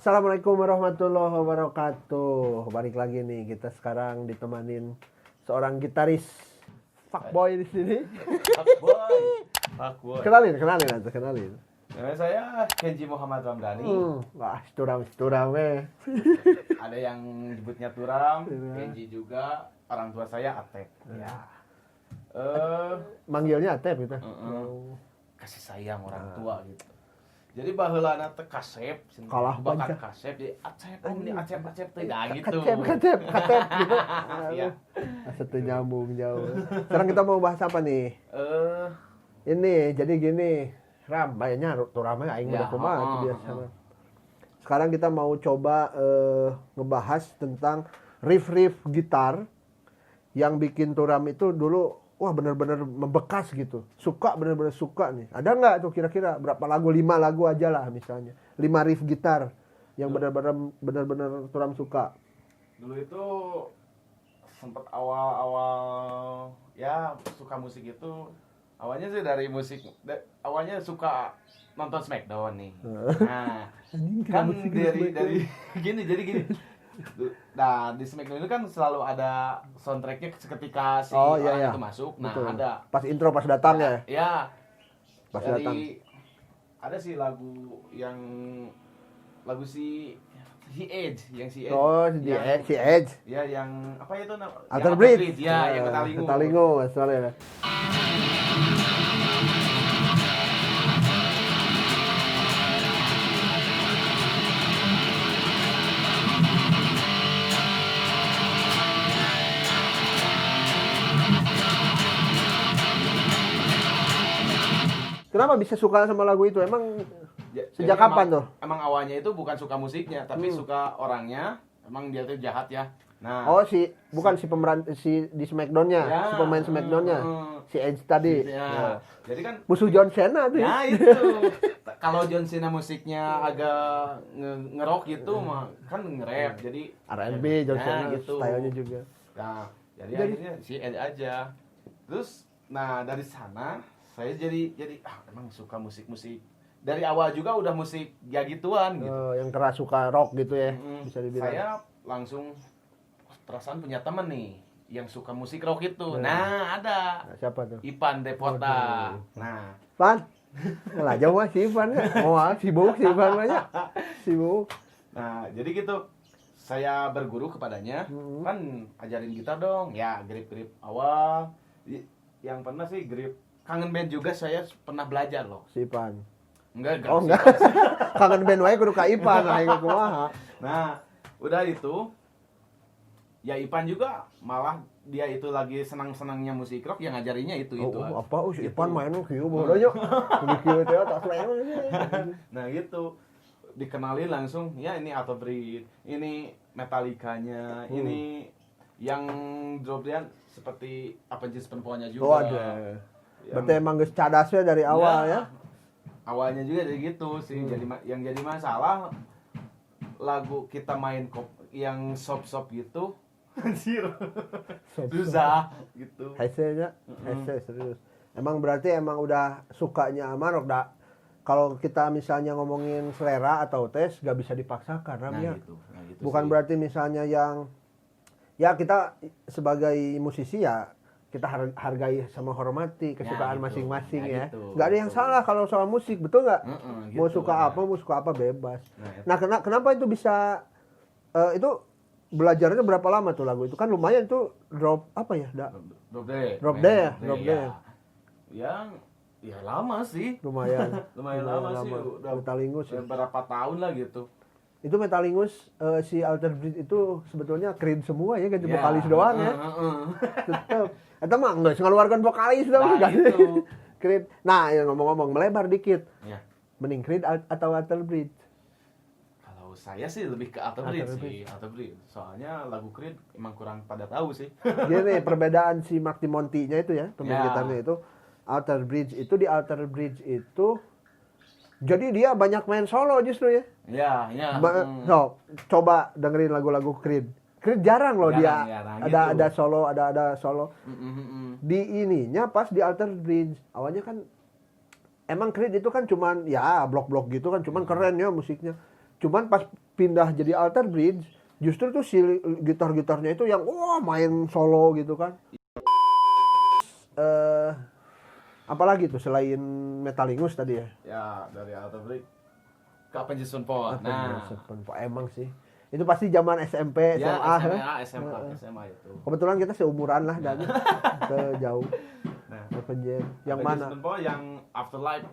Assalamualaikum warahmatullahi wabarakatuh. Balik lagi nih, kita sekarang ditemanin seorang gitaris fuckboy di sini. Fuckboy. Kenalin. Nama saya Kenji Muhammad Ramdhani. Wah, turam Ada yang nyebutnya Turam, Iya. Kenji juga. Orang tua saya Atep. Ya. Manggilnya Atep gitu. Kasih sayang orang tua gitu. Jadi baheulana teh kasep, Kalah bakat banget. kasep jadi Acep ini Acep teh dah gitu. Kacep gitu. Iya. Satu nyambung jauh. Sekarang kita mau bahas apa nih? Ini, jadi gini, Ram, bayarnya turamnya aing Ya, udah kumaha itu biasa. Sekarang kita mau coba ngebahas tentang riff-riff gitar yang bikin turam itu dulu wah benar-benar membekas gitu. Benar-benar suka nih. Ada nggak tuh kira-kira berapa lagu? 5 lagu aja lah misalnya. 5 riff gitar yang benar-benar turam suka. Dulu itu sempat awal-awal ya suka musik itu awalnya sih dari musik awalnya suka nonton Smackdown nih. Nah, kan dari gini. Nah, di Smackdown itu kan selalu ada soundtracknya ketika si orang itu masuk. Nah, betul. ada Pas intro pas datang ya. ya Pas dari datang. ada sih lagu si Edge yang si Edge. Oh, si Edge. Ya, yang apa itu namanya? Alter Bridge. Ya, yang Metalingo. Metalingo, soalnya. Kenapa bisa suka sama lagu itu? Emang sejak Jadi kapan tuh? Emang awalnya itu bukan suka musiknya, tapi suka orangnya. Emang dia tuh jahat ya. Nah, Oh, bukan si pemeran si di Smackdown-nya, ya, si pemain Smackdown-nya. Si Edge tadi. ya. Jadi kan Musuh John Cena tuh. ya itu. Kalau John Cena musiknya agak ngerok gitu mah kan nge-rap. Jadi R&B John Cena gitu. stylenya juga. Nah, jadi akhirnya si Ed aja. Terus dari sana saya jadi emang suka musik-musik. Dari awal juga udah musik ya gituan gitu. Yang keras suka rock gitu ya, bisa dibilang. Saya langsung perasaan punya teman nih yang suka musik rock itu. Nah, ada Nah, siapa tuh? Ipan Depota. Nah, Pan. Lah jauh mah si Ivan ya. Oh, sibuk si Ivan banyak. Sibuk. nah, jadi gitu. Saya berguru kepadanya, kan ajarin gitar dong. Ya, grip-grip awal. Yang pernah sih grip kangen band juga saya pernah belajar loh. Si Ivan. Enggak. Oh, enggak. Kangen band wae kudu ka Ipan, aing kumaha. Nah, udah itu ya Ipan juga malah dia itu lagi senang-senangnya musik rock yang ngajarinya itu. Apa si Gitu. Ipan main kieu baheula nya. Kieu teh tak seleng. Nah, gitu. Dikenalin langsung, ya ini Alter Bridge, ini Metallica-nya, ini yang drop-nya seperti Avenged Sevenfold-nya juga. Oh, ada. Berarti emang geus cadas we dari awal ya. Awalnya juga dari gitu sih. Yang jadi masalah lagu kita main yang sop-sop gitu. Anjir. Susah gitu. Hese serius. Emang berarti udah sukanya sama rock dah. Kalau kita misalnya ngomongin selera atau tes gak bisa dipaksakan Ram, ya. Gitu Bukan sih. berarti misalnya yang ya kita sebagai musisi ya kita hargai sama hormati kesukaan gitu. masing-masing Ya, ya. gitu. Nggak ada yang salah kalau soal musik, betul nggak? Mau Gitu. suka apa, mau suka apa bebas. Nah, Nah, kenapa itu bisa itu belajarnya berapa lama tuh lagu itu? Kan lumayan tuh drop apa ya? Drop D. Ya lama sih. Lumayan. Lumayan lama sih. Udah Metalingus ya. berapa tahun lah gitu. Itu Metalingus si Alter Bridge itu sebetulnya Creed semua ya, ganti vokalis doang ya. Tetep. Eta mah enggak ngeluarkan vokalis doang Nah, itu. Creed. Nah, ya ngomong-ngomong melebar dikit. Ya. Mending Creed atau Alter Bridge? Kalau saya sih lebih ke Alter Bridge. Soalnya lagu Creed emang kurang pada tahu sih. Gini, perbedaan si Mark Monty-nya itu ya, pemain Ya. gitarnya itu. Alter Bridge itu jadi dia banyak main solo justru ya. Ya. So, coba dengerin lagu-lagu Creed. Creed jarang loh Jarang, dia gitu. ada solo. Di ininya pas di Alter Bridge. Awalnya kan emang Creed itu kan cuman ya blok-blok gitu kan cuman keren ya musiknya. Cuman pas pindah jadi Alter Bridge, justru tuh si gitar-gitarnya itu yang wah main solo gitu kan. Apalagi tuh selain Metalingus tadi ya? Ya dari Alter Bridge ke Avenged Sevenfold. Nah, Emang sih. Itu pasti zaman SMP, ya SMA. SMA itu. Kebetulan kita seumuran lah dan jauh. Nah, Avenged. Yang Avenged mana? Sevenfold yang Afterlife.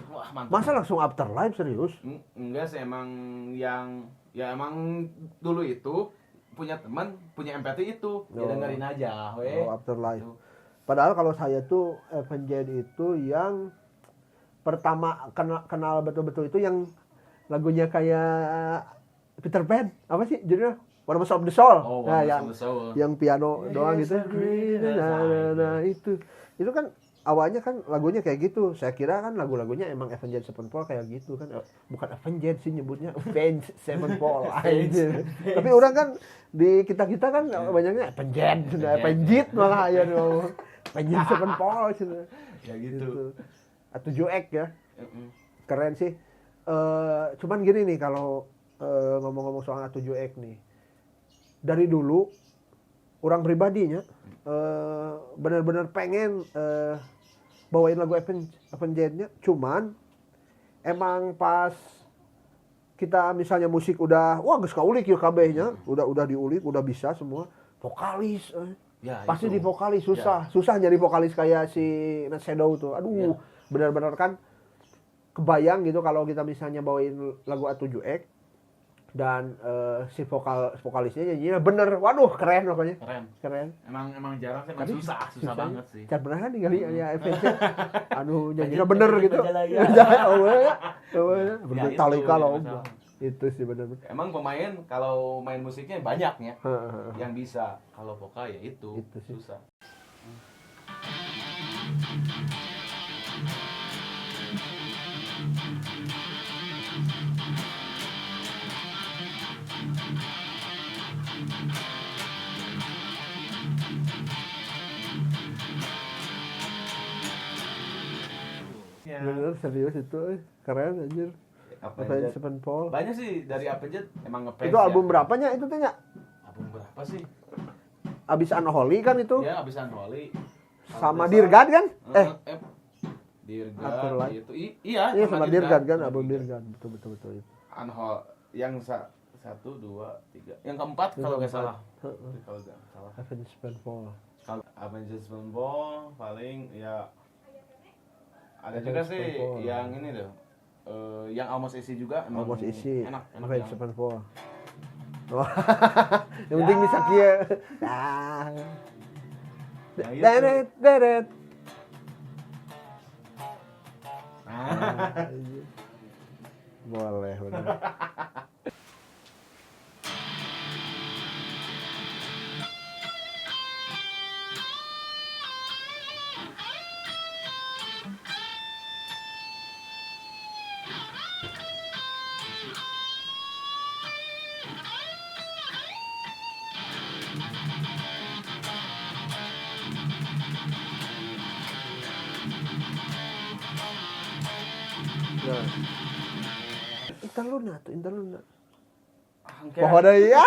Wah, mantap. Masa langsung Afterlife serius? Enggak sih, emang yang ya emang dulu itu punya teman punya empati itu ya dengerin aja weh. Afterlife. Gitu. Padahal kalau saya tuh Avenged itu yang pertama kenal betul-betul itu yang lagunya kayak Peter Pan. Apa sih judulnya? Warmest of the Soul. Nah, yang piano doang gitu. Nah, itu kan awalnya kan lagunya kayak gitu. Saya kira kan lagu-lagunya emang Avenged Sevenfold kayak gitu kan. Bukan Avenged sih nyebutnya, Avenged Sevenfold aja. Tapi orang kan di kita kan banyaknya Avenged malah ya dong. Avenged Sevenfold ya gitu. Atau 7X ya. Keren sih. Cuman gini nih kalau ngomong-ngomong soal A7X nih. Dari dulu orang pribadinya benar-benar pengen bawain lagu Avenged-nya, cuman emang pas kita misalnya musik udah geus kaulik ya kabehnya, udah diulik, udah bisa semua, vokalis Ya, pasti itu. di vokalis susah nyari vokalis kayak si Nat Shadow tuh. Aduh, benar-benar kan kebayang gitu kalau kita misalnya bawain lagu A7X dan si vokalisnya nyanyinya bener, waduh keren pokoknya. Keren. Emang jarang sih, emang susah banget sih. Can pernah kan tinggal ya Avenged. Anu nyanyinya bener gitu. Bener Metallica loh. Itu sih bener. Emang pemain kalau main musiknya banyaknya yang bisa, kalau vokal ya itu susah. Bener serius itu, keren anjir. Avenged Sevenfold. Banyak sih dari Avenged emang ngefans. Itu album berapanya itu tanya? Album berapa sih? Abis Unholy kan itu? Ya, abis Unholy. Sama Dear God kan? Dear God itu. Iya, sama Dear God kan, album Dear God. Betul itu. Unholy yang 1, 2, 3. Yang keempat kalau nggak salah. Kalau nggak salah. Avenged Sevenfold. Kalau Avenged Sevenfold paling ya ada juga sih yang ini tuh. Yang Almost Easy juga emang Almost Easy. Enak Avenged Sevenfold. Yang penting bisa kia. Deret. Boleh. Interluna. Pohon deui ya.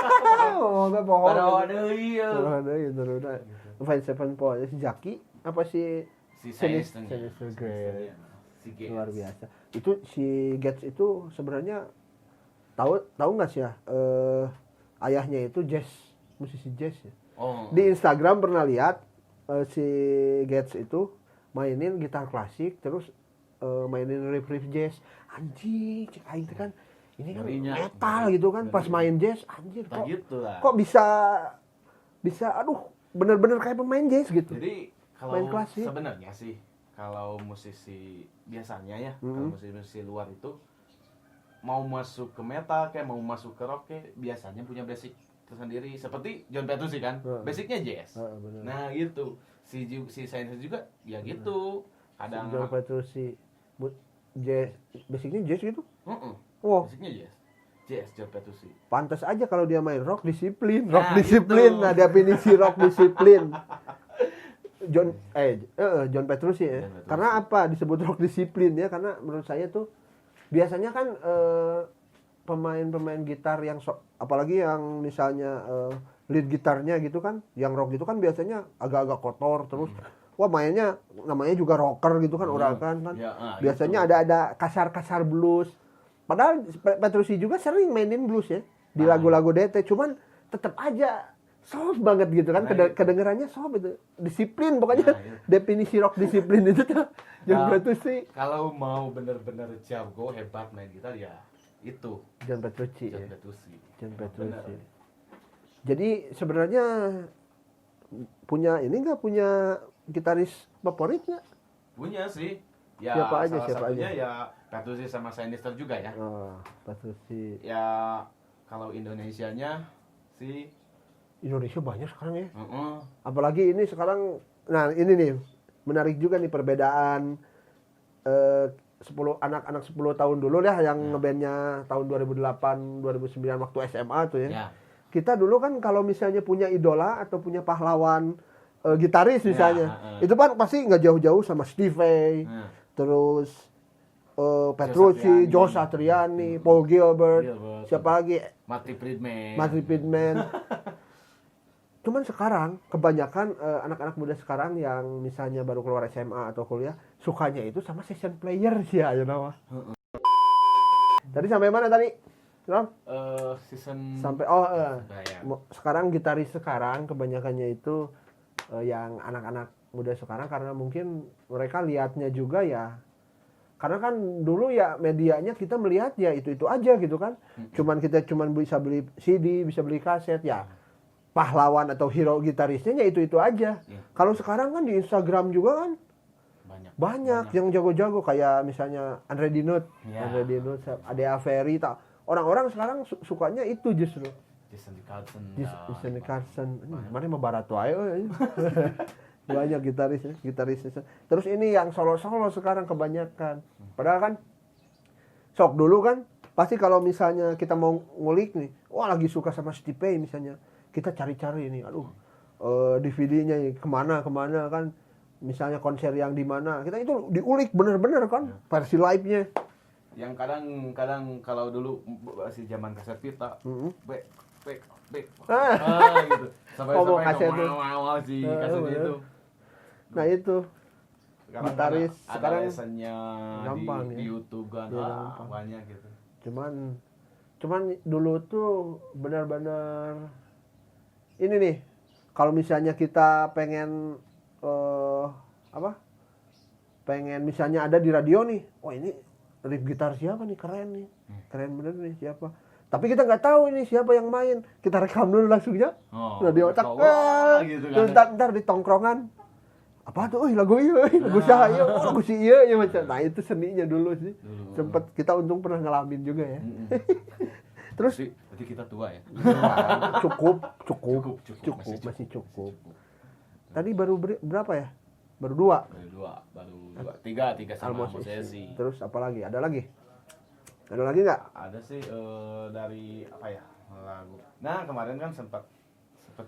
Pohon deui Interluna. Avenged Sevenfold si Jaki apa si Sinister Great. Luar biasa. Itu si Gates itu sebenarnya tahu nggak sih ya? Ayahnya itu musisi jazz ya. Di Instagram pernah lihat si Gates itu mainin gitar klasik terus mainin riff jazz. Anjing, cek aing kan ini kan metal gitu kan. Pas main jazz anjir kok bisa aduh bener-bener kayak pemain jazz gitu. Jadi kalau sebenarnya sih kalau musisi biasanya ya, kalau musisi luar itu mau masuk ke metal kayak mau masuk ke rock kayak biasanya punya basic tersendiri seperti John Petrucci kan, basicnya jazz. Nah gitu si Science juga ya gitu. Kadang John Petrucci jazz, basicnya jazz gitu. Basicnya jazz John Petrucci. Pantas aja kalau dia main rock disiplin. Nah, definisi rock disiplin. John Petrucci ya. Karena apa disebut rock disiplin ya? Karena menurut saya tuh biasanya kan pemain-pemain gitar yang apalagi yang misalnya lead gitarnya gitu kan, yang rock gitu kan biasanya agak-agak kotor terus. Wah mainnya namanya juga rocker gitu kan, urakan kan. Ya, Biasanya itu. ada kasar-kasar blues. Padahal Petrucci juga sering mainin blues ya di Nah, lagu-lagu DT, cuman tetap aja soft banget gitu kan, Nah, itu. kedengerannya soft itu. Disiplin pokoknya. Nah, itu. Definisi rock disiplin itu tuh. John Nah, Petrucci. Kalau mau bener-bener jago hebat main gitar ya itu John Petrucci. John Ya. Petrucci. John Bener. Petrucci. Jadi sebenarnya punya ini nggak, punya gitaris favorit nggak? Punya sih. Ya Siapa aja, salah siapa satunya aja? ya Petrucci sama Sinister juga ya. Oh, Petrucci. Ya kalau Indonesianya sih Indonesia banyak sekarang ya. heeh. Apalagi ini sekarang, nah ini nih menarik juga nih perbedaan 10 anak-anak 10 tahun dulu ya yang ngebandnya tahun 2008 2009 waktu SMA tuh ya. Ya. Kita dulu kan kalau misalnya punya idola atau punya pahlawan gitaris misalnya, itu kan pasti nggak jauh-jauh sama Steve Vai, terus Petrucci, Joe Satriani, Paul Gilbert, siapa lagi? Marty Friedman. Cuman sekarang kebanyakan anak-anak muda sekarang yang misalnya baru keluar SMA atau kuliah sukanya itu sama session player sih ya nama. Tadi sampai mana tadi? Ram? Season Sampai sekarang gitaris sekarang kebanyakannya itu yang anak-anak muda sekarang, karena mungkin mereka lihatnya juga ya. Karena kan dulu ya medianya kita melihat ya itu aja gitu kan. Kita bisa beli CD, bisa beli kaset ya. Pahlawan atau hero gitarisnya ya itu aja. Kalau sekarang kan di Instagram juga kan banyak yang jago-jago kayak misalnya Andre Dinut, Ade Averi, orang-orang sekarang sukanya itu justru. Jason Carson. Mana mah barat wae euy. Banyak gitaris. Terus ini yang solo-solo sekarang kebanyakan. Padahal kan sok dulu kan pasti kalau misalnya kita mau ngulik nih, wah lagi suka sama Steve Vai misalnya, kita cari-cari nih, DVD-nya kemana kan, misalnya konser yang di mana, kita itu diulik bener-bener kan, versi live-nya. Yang kadang kalau dulu masih zaman kaset pita, gitu. Sampai kaset awal si kasetnya itu. Nah itu. Gitaris sekarang lesennya gampang di YouTube kan, banyak gitu. Cuman dulu tuh benar-benar ini nih, kalau misalnya kita pengen pengen misalnya ada di radio nih, wah ini riff gitar siapa nih, keren bener nih siapa, tapi kita nggak tahu ini siapa yang main, kita rekam dulu langsungnya, di otak, gitu kan. Ntar di tongkrongan, apa tuh, lagu siapa, lagu si iya macam, nah itu seninya dulu sih, sempet kita untung pernah ngalamin juga ya. Terus berarti kita tua ya. Cukup, masih cukup. Tadi baru berapa ya? Baru dua. Tiga sama sesi. Terus apa lagi? Ada lagi nggak? Ada sih dari apa ya, lagu. Nah kemarin kan sempat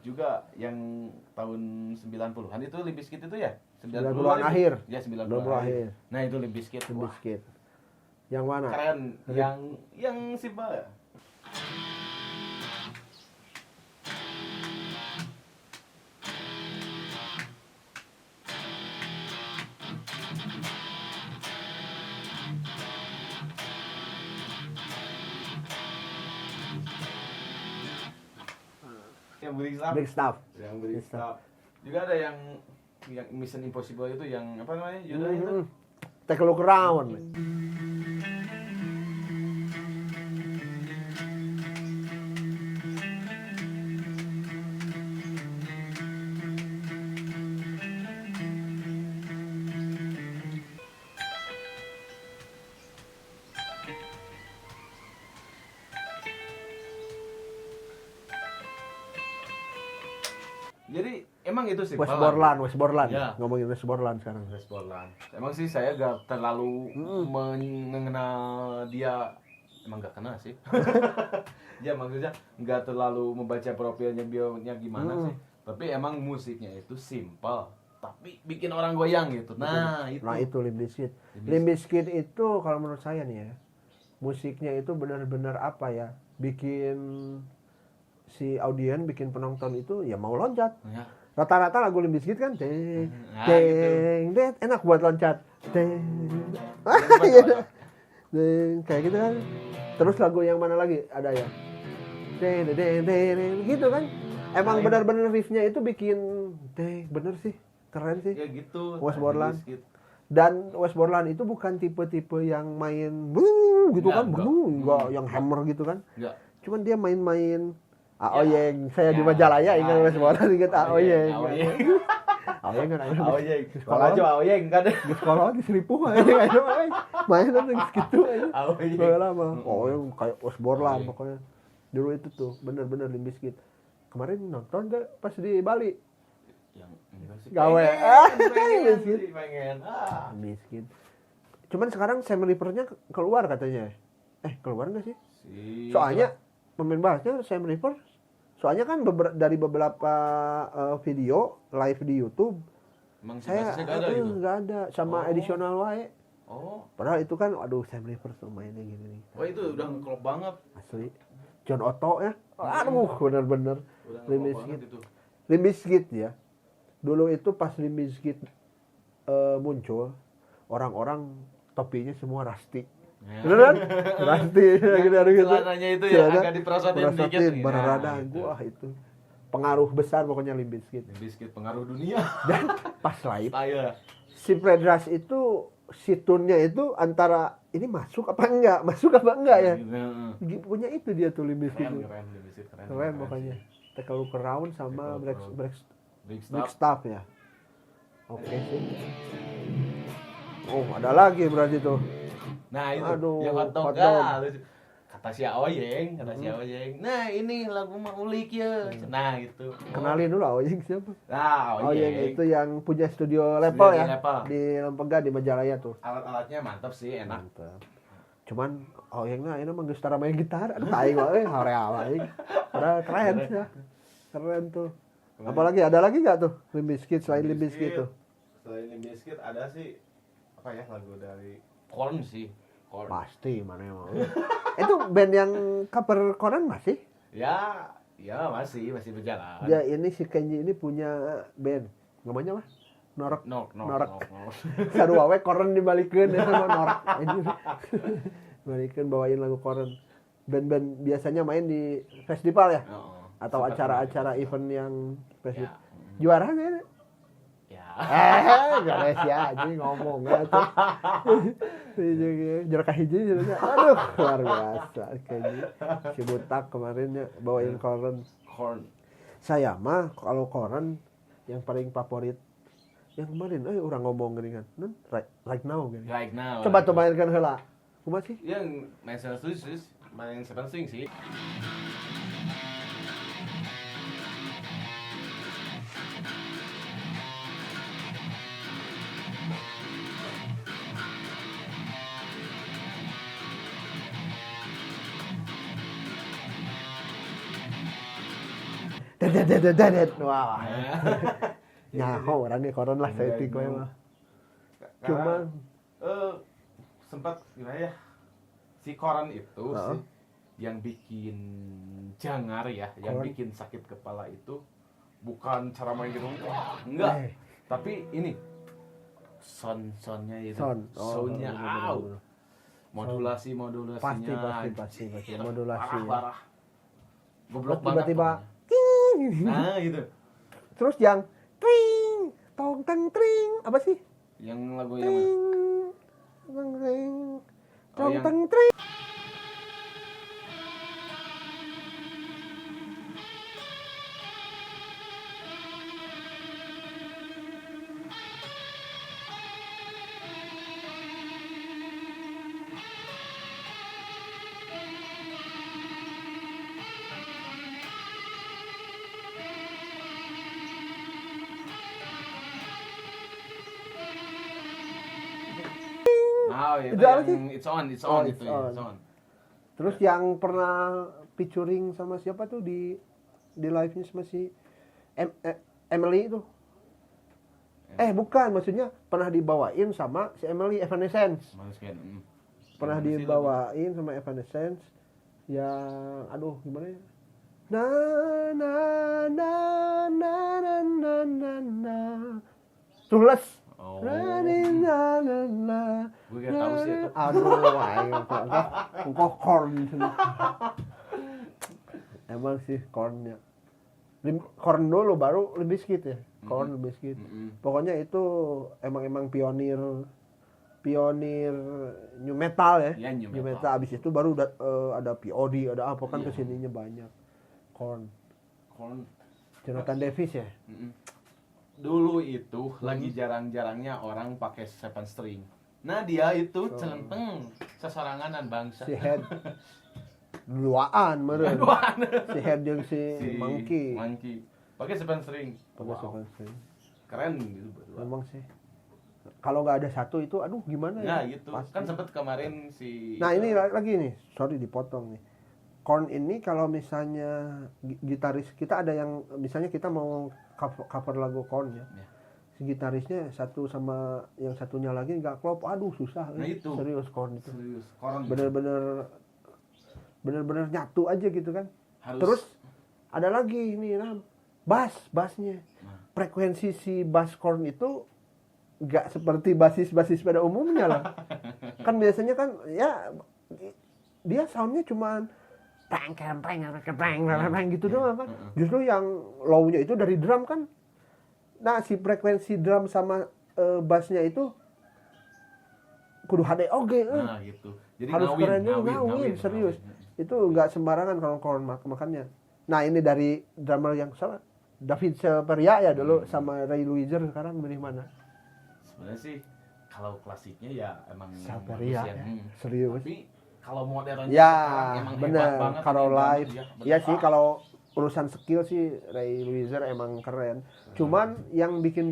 juga yang tahun 90-an itu Limp Bizkit itu ya? 90-an akhir. Ya 90-an akhir. Nah itu Limp Bizkit. Yang mana? Keren. Yang simpel ya. Yang Big Stuff. Juga ada yang Mission Impossible itu, yang apa namanya judulnya itu? Take a Look Around. Jadi emang itu sih Westmoreland. Ya. Ngomongin Westmoreland sekarang. Emang sih saya gak terlalu mengenal dia, emang gak kenal sih. Ya maksudnya gak terlalu membaca profilnya, bionya gimana sih. Tapi emang musiknya itu simple, tapi bikin orang goyang gitu. Nah itu Limp Bizkit. Limp Bizkit itu kalau menurut saya nih ya, musiknya itu benar-benar apa ya, bikin si audien, bikin penonton itu ya mau loncat. Ya. Rata-rata lagu Limp Bizkit kan deng Nah, deng deng, enak buat loncat deng Apa iya, tuh? deng kayak gitu kan. Terus lagu yang mana lagi ada ya, deng deng deng deng, deng, gitu kan. Emang Nah, benar-benar riffnya itu bikin deng, bener sih, keren sih. Ya gitu. West Limp Borland. Bizkit. Dan West Borland itu bukan tipe-tipe yang main gitu kan, enggak yang hammer gitu kan. Enggak. Cuman dia main-main Ya. Aoyeng. Saya di Ya. Majalaya ingat Ya, West ya. Borland, ingat Aoyeng. Aoyeng. Aoyeng kan ayo. Aoyeng. Di Kalau aja sekolah, Aoyeng kan. di sekolah di Seribu aja main nanti gitu aja. Aoyeng. Gak lama. Aoyeng kayak West Borland Aoyeng. pokoknya. Dulu itu tuh bener-bener Limp Bizkit. Kemarin nonton gak pas di Bali? Yang enggak sih. Gawe. Pengen Bizkit. sih, pengen. Limp Bizkit. Cuman sekarang Sam River-nya keluar katanya. Keluar nggak sih? Soalnya pemain bassnya Sam River. Soalnya kan dari beberapa video live di YouTube Emang saya saya enggak ada gitu. nggak ada sama Oh. additional wae. Oh. Padahal itu kan aduh Sam River tuh mainnya gini nih. Wah itu udah ngeklop banget. Asli. John Otto ya. Aduh bener-bener Udah Limp ngeklop Bizkit. banget itu. Limp Bizkit ya. Dulu itu pas Limp Bizkit muncul, orang-orang topinya semua Rusty. Ya. Bener kan? Rusty gitu. Celananya itu ya agak diperosotin dikit. Prosotin, Nah, berada gitu. gua itu. Pengaruh besar pokoknya Limp Bizkit. Limp Bizkit pengaruh dunia. Dan pas live Saya. si Fred Rush itu si tune-nya itu antara ini masuk apa enggak ya. Punya itu dia tuh Limp Bizkit. Keren, Limp Bizkit keren. Keren pokoknya. Take a Look Around sama Take a Look Break Big Big Stuff. Stuff ya. Oke sih. Oh, ada lagi berarti tuh. Nah itu Aduh, yang hot dog. hot dog. Kata si Aoyeng, Nah ini lagu mah ulik ya. Nah itu. Kenalin dulu Aoyeng siapa? Nah, Aoyeng itu yang punya studio level ya. Level. Di Lempega di Majalaya tuh. Alat-alatnya mantap sih, enak. Mantap. Cuman Aoyeng ini mah geus tara main gitar. Aduh aing wae hoream aing. Padahal keren ya. Keren tuh. Apalagi ada lagi enggak tuh Limp Bizkit selain Limp Bizkit tuh? Selain Limp Bizkit ada sih apa ya lagu dari Korn sih. Korn. Pasti mana yang mau. Itu band yang cover Koran masih? Ya masih berjalan. Ya ini si Kenji ini punya band. Namanya apa? Norok. Norok. Sarua we Koran dibalikeun ya sama Norok. Balikeun bawain lagu Koran. Band-band biasanya main di festival ya? Atau acara-acara event yang festival. Juara enggak? Ya. Gares ya, anjing ngomong ya tuh. Jerkah hiji jadinya. Aduh, luar biasa Kenji. Si Butak kemarin ya bawain Koran. Korn. Saya mah kalau Koran yang paling favorit yang kemarin orang ngomong gini kan. Right now gini. Right now. Coba tuh mainkan heula. Kumaha sih? Yang main Seven String sih. Dedet. Wah. Nyaho orangnya Koran lah saya gue mah. Cuman sempat gimana ya? Si Koran itu sih yang bikin jangar ya, yang Koran. bikin sakit kepala itu bukan cara main gitu. Enggak. Tapi ini soundnya itu. Soundnya bener. modulasinya Pasti modulasi. parah. Goblok Tiba-tiba banget. Nah, gitu. terus yang tring tong teng tring apa sih? Yang lagu yang Tring mana? teng tring Oh, tong yang- teng tring. Nah, itu Itu apa yang sih? It's on Oh, itu It's ya, On. It's on. Terus yang pernah featuring sama siapa tuh di live-nya sama si Emily itu? Bukan, maksudnya pernah dibawain sama si Emily Evanescence. Manusia. pernah Masih dibawain sama Evanescence yang aduh gimana ya, na na na na na na na na Tulus. Oh. Na na na na. Gue gak tahu sih itu. Aduh, engkau Korn. Emang sih Kornnya. Korn dulu baru Limp Bizkit ya. Korn Limp Bizkit. Pokoknya itu emang pionir new metal ya. Ya, new metal. Abis itu baru ada POD, ada apa kan Iya. kesininya banyak. Korn. Korn. Jonathan Davis ya. Dulu itu lagi jarang-jarangnya orang pakai 7 string. Nah dia itu celenteng sesoranganan bangsa. Si Head duaan meureun. Si Head jeung si Monkey. Pakai 7 string. Pakai Wow. 7 string. Keren gitu berdua. Memang sih. Kalau nggak ada satu itu aduh gimana Nah ya? gitu. Pasti. Kan sempet kemarin si Nah, ini lagi nih. Sorry dipotong nih. Korn ini kalau misalnya gitaris kita ada yang misalnya kita mau cover lagu Korn ya. Ya. Si gitarisnya satu sama yang satunya lagi nggak klop, aduh susah. Nah, itu. Serius Korn itu. Serius. Korn Bener-bener nyatu aja gitu kan. harus. Terus ada lagi ini Ram, bassnya. Nah. Frekuensi si bass Korn itu nggak seperti basis pada umumnya lah. Kan biasanya kan ya dia soundnya cuman peng gitu doang kan. Justru yang low-nya itu dari drum kan. Nah, si frekuensi drum sama bassnya itu kudu HD oge. Nah gitu. Jadi Harus keren juga, ngawin, serius. ngawin. Itu nggak sembarangan kalau Korn makanya. Nah, ini dari drummer yang salah David Silveria ya dulu sama Ray Luizer, sekarang milih mana? Sebenarnya sih kalau klasiknya ya emang Silveria bagus ya. ya. Serius. Tapi kalau modernnya Ya, sekarang emang hebat bener. banget Kalau ini live, drummer, ya bener. sih kalau urusan skill sih Ray Luizer emang keren. Cuman yang bikin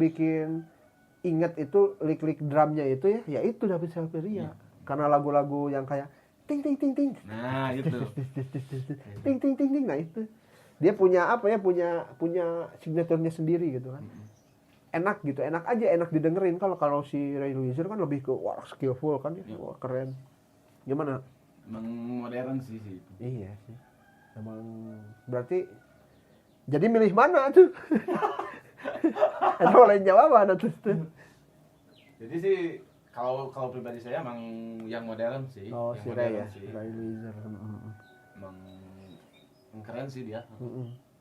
inget itu lick drumnya itu ya itu David Silveria. Karena lagu-lagu yang kayak ting ting ting ting. Nah gitu. ting ting ting ting, nah itu. Dia punya apa ya? Punya signaturnya sendiri gitu kan. Enak gitu, enak didengerin. Kalau si Ray Luizer kan lebih ke wah skillful kan ya. Wah, keren. Gimana? Emang modern sih itu. Iya sih. Emang berarti jadi milih mana tuh? Ada boleh jawaban tuh. Jadi sih kalau pribadi saya emang yang modern sih. Oh, yang si Ray modern ya. sih. Ray Luizer. Emang keren sih dia.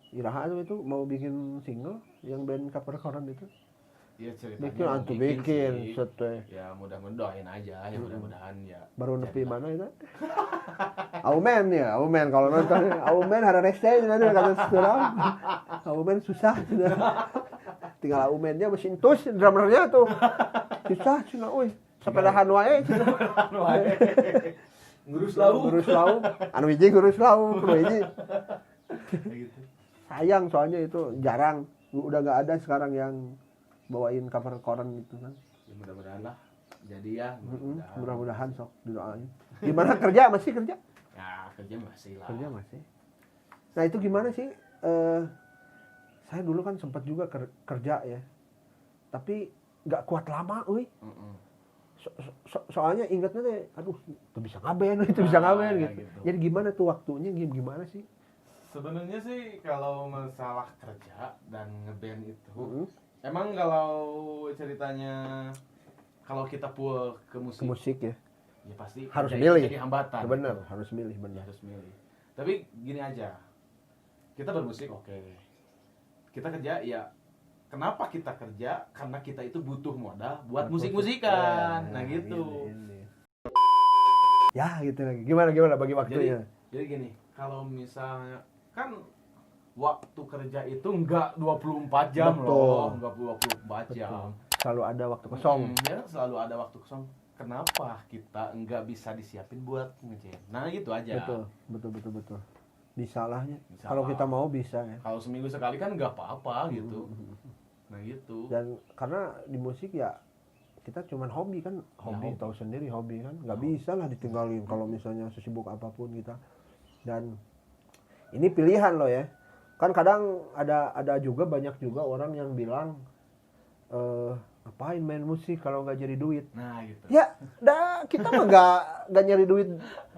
Iraha tuh itu mau bikin single yang band cover Korn itu. Iya Bikin ceritanya mau bikin sih. seteh. Ya mudah-mudahan doain aja ya mudah-mudahan ya. Baru nepi jadilah. mana itu? Aumen kalau nonton Aumen ada rese nanti kata seorang. Aumen susah sudah. Tinggal Aumennya mesin tus drummernya tuh. Susah cina euy. Sepedahan wae cina. Ngurus lau. Anu hiji ngurus lau, anu hiji. Gitu. Sayang soalnya itu jarang. Udah gak ada sekarang yang bawain cover Korn gitu kan. Ya mudah-mudahan lah. Jadi ya Mudah-mudahan sok didoain. Gimana kerja masih kerja? Ya kerja masih lah. Kerja masih. Nah itu gimana sih? Saya dulu kan sempat juga kerja ya. Tapi nggak kuat lama, euy. Soalnya ingatnya teh, aduh, itu bisa ngaben gitu. Ya, Gitu. Jadi gimana tuh waktunya? Gimana sih? Sebenarnya sih kalau masalah kerja dan ngeband itu, emang kalau ceritanya kalau kita full ke musik, Musik ya. ya pasti Harus ada- milih. jadi hambatan. Bener, gitu. harus milih bener. Harus milih. Tapi gini aja, kita bermusik oke. Kita kerja ya. Kenapa kita kerja? Karena kita itu butuh modal buat musik-musikan. Nah gitu. Ini. Ya gitu lagi. Gimana bagi waktunya? Jadi gini, kalau misalnya kan waktu kerja itu enggak 24 jam Betul. loh, enggak 24 jam. Selalu ada waktu kosong. Ya, selalu ada waktu kosong. Kenapa kita enggak bisa disiapin buat ngejam? Nah, gitu aja. Betul. Bisa lahnya. Bisa Kalau lah. kita mau bisa ya. Kalau seminggu sekali kan enggak apa-apa gitu. Nah, gitu. Dan karena di musik ya kita cuman hobi kan, hobi hobi. tahu sendiri hobi kan, nggak bisa lah ditinggalin kalau misalnya sesibuk apapun kita. Dan ini pilihan loh ya. Kan kadang ada juga banyak juga orang yang bilang ngapain main musik kalau nggak jadi duit? Nah gitu. Ya, kita mah nggak nyari duit.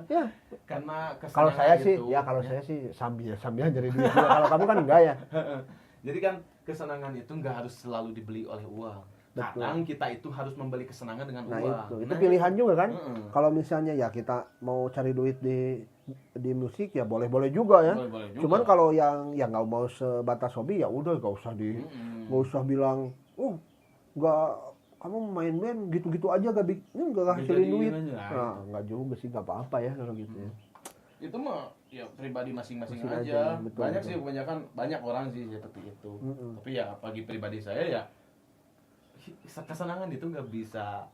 Ya, Karena kalau saya sih, itu, kalau saya sih sambil nyari duit juga. Kalau kamu kan enggak ya. Jadi kan kesenangan itu nggak harus selalu dibeli oleh uang. Betul. Kadang kita itu harus membeli kesenangan dengan Nah uang. itu pilihan juga kan. Mm-mm. Kalau misalnya ya kita mau cari duit di musik ya boleh-boleh juga ya. Boleh-boleh juga. Cuman kalau yang nggak mau sebatas hobi ya udah nggak usah bilang, nggak kamu main band gitu-gitu aja nggak hasilin Jadi duit. aja. Nah nggak juga sih, nggak apa-apa ya kalau gitu ya. Itu mah ya pribadi masing-masing Masing aja. aja, betul, Banyak betul. sih kebanyakan banyak orang sih seperti itu. Tapi ya bagi pribadi saya ya kesenangan itu nggak bisa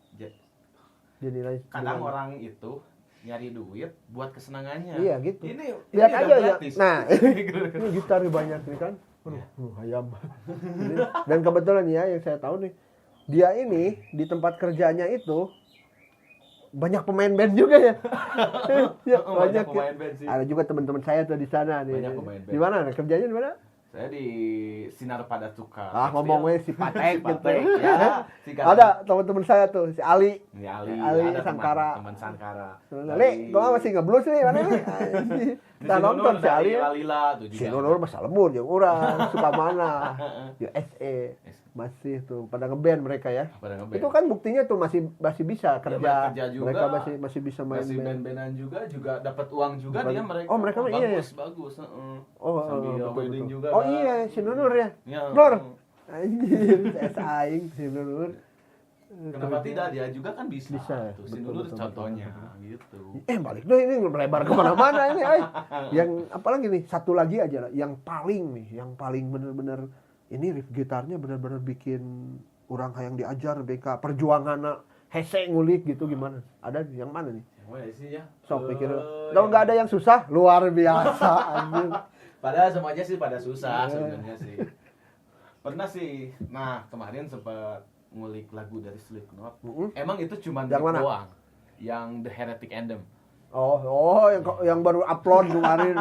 Dinilai kadang orang itu nyari duit buat kesenangannya. Iya gitu. Ini Lihat udah aja ya. gratis. Nah, ini gitar nih banyak nih kan. Ayam. Dan kebetulan ya yang saya tahu nih, dia ini di tempat kerjanya itu banyak pemain band juga ya. Ya, Banyak ya. pemain band sih. Ada juga teman-teman saya tuh di sana nih. Banyak pemain band. Di mana? Kerjanya di mana? Saya di Sinar Pada Suka. Ngomongnya si Patek gitu. Patek, ya. Ada teman-teman saya tuh, si Ali. Ya, Ali ada Sangkara. teman Sangkara. Le, gua masih nge-blues nih, mana nih? Kita nonton si Ali. Lalila tuh juga. Si Nunur masa lembur jeung urang, suka mana. USA masih tuh pada ngeband mereka ya. Pada ngeband. Itu kan buktinya tuh masih bisa kerja. kerja juga. Mereka masih bisa main masih band. band-bandan juga dapat uang juga Dapat- dia mereka. Oh, mereka mah iya ya? bagus, heeh. Oh, Sambil betul, wedding betul. juga. Oh kan. iya, si Nunur ya. Ya, Nur. Anjir, es aing si Nunur. Kenapa tidak? Dia juga kan bisa. Bisa, Tuh, si betul, Nunur betul, contohnya gitu. Balik deh ini melebar kemana-mana ini. Yang apalagi nih, satu lagi aja lah, yang paling bener-bener ini riff gitarnya bener-bener bikin orang yang diajar BK perjuangan hese ngulik gitu gimana? Ada yang mana nih? Yang mana sih ya? Sok pikir. Kalau nggak ada yang susah, luar biasa anjir. Padahal semuanya sih pada susah sebenarnya sih. Pernah sih. Nah, kemarin sempat ngulik lagu dari Slipknot. Emang itu cuma Yang mana? doang. Yang The Heretic Anthem. Oh, yang baru upload kemarin.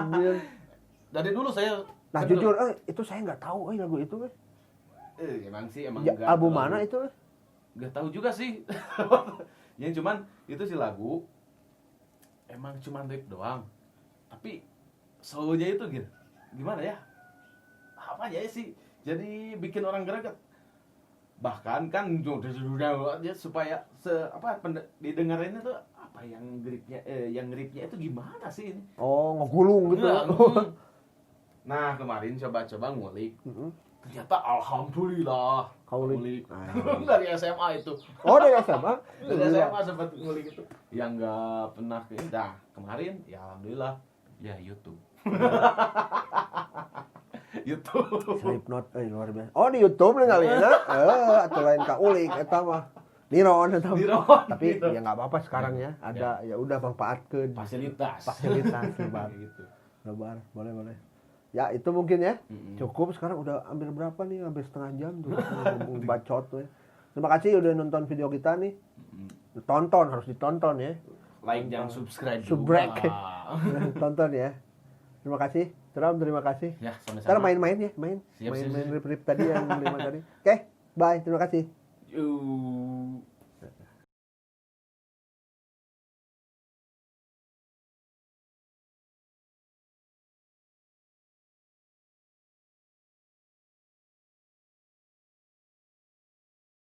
Dari dulu saya Nah jujur, itu saya nggak tahu lagu itu. emang sih emang Ya, enggak album terlalu- mana itu? Nggak tahu juga sih. Yang cuman itu sih lagu emang cuman riff doang. Tapi soulnya itu gitu. Gimana ya? Apa ya sih? Jadi bikin orang greget. Bahkan kan dia supaya didengarinnya tuh apa yang gripnya itu gimana sih ini? Oh, ngegulung gitu. Enggak. Nah, kemarin coba-coba ngulik. Ternyata alhamdulillah Ngulik. dari SMA itu. Oh, dari SMA? Dari SMA sempat ngulik itu. Yang nggak pernah nah, kemarin ya alhamdulillah ya YouTube. YouTube. Slipknot, luar biasa. Oh, di YouTube nih kali ya. Atau lain ka ulik eta mah. Niron eta. Niron, Tapi gitu. ya enggak apa-apa sekarang ya. Ada ya udah manfaatkeun Fasilitas lebar. gitu. Lebar, boleh. Ya, itu mungkin ya. Mm-mm. Cukup sekarang udah hampir berapa nih? Hampir setengah jam tuh ngomong bacot tuh ya. Terima kasih udah nonton video kita nih. Tonton, harus ditonton ya. Like dan subscribe Subrek. juga. Tonton ya. Terima kasih. terima kasih. Ya, sama-sama. Sekarang main-main ya, main Siap. rip-rip tadi yang 5 tadi. Oke, bye. Terima kasih. Yuk.